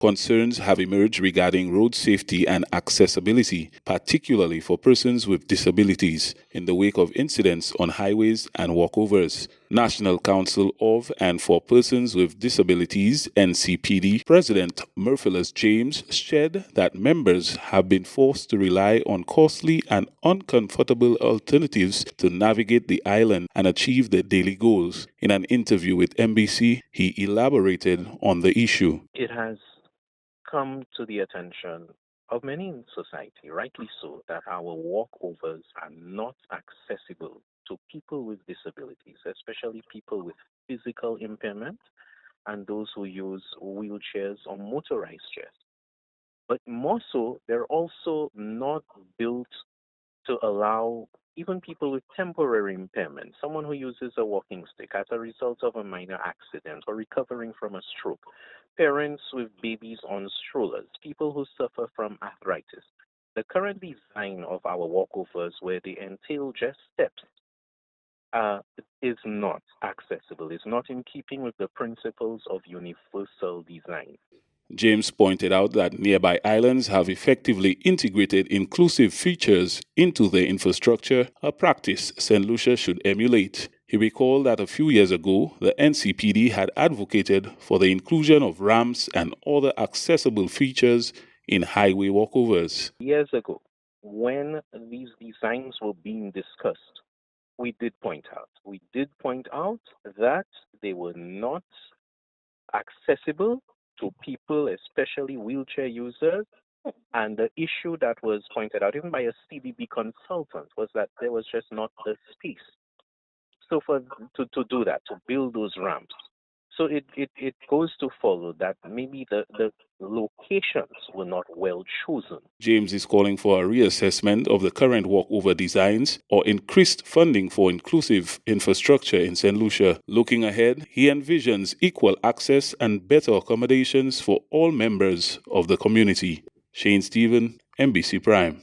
Concerns have emerged regarding road safety and accessibility, particularly for persons with disabilities, in the wake of incidents on highways and walkovers. National Council of and for Persons with Disabilities, NCPD, President Murphilus James shared that members have been forced to rely on costly and uncomfortable alternatives to navigate the island and achieve their daily goals. In an interview with NBC, he elaborated on the issue. It has come to the attention of many in society, rightly so, that our walkovers are not accessible to people with disabilities, especially people with physical impairment and those who use wheelchairs or motorized chairs. But more so, they're also not built to allow even people with temporary impairment, someone who uses a walking stick as a result of a minor accident or recovering from a stroke, parents with babies on strollers, people who suffer from arthritis. The current design of our walkovers, where they entail just steps, is not accessible, is not in keeping with the principles of universal design. James pointed out that nearby islands have effectively integrated inclusive features into their infrastructure, a practice St. Lucia should emulate. He recalled that a few years ago, the NCPD had advocated for the inclusion of ramps and other accessible features in highway walkovers. Years ago, when these designs were being discussed, we did point out that they were not accessible to people, especially wheelchair users. And the issue that was pointed out, even by a CDB consultant, was that there was just not the space. So to do that, to build those ramps. So it goes to follow that maybe the locations were not well chosen. James is calling for a reassessment of the current walkover designs or increased funding for inclusive infrastructure in St. Lucia. Looking ahead, he envisions equal access and better accommodations for all members of the community. Shane Stephen, NBC Prime.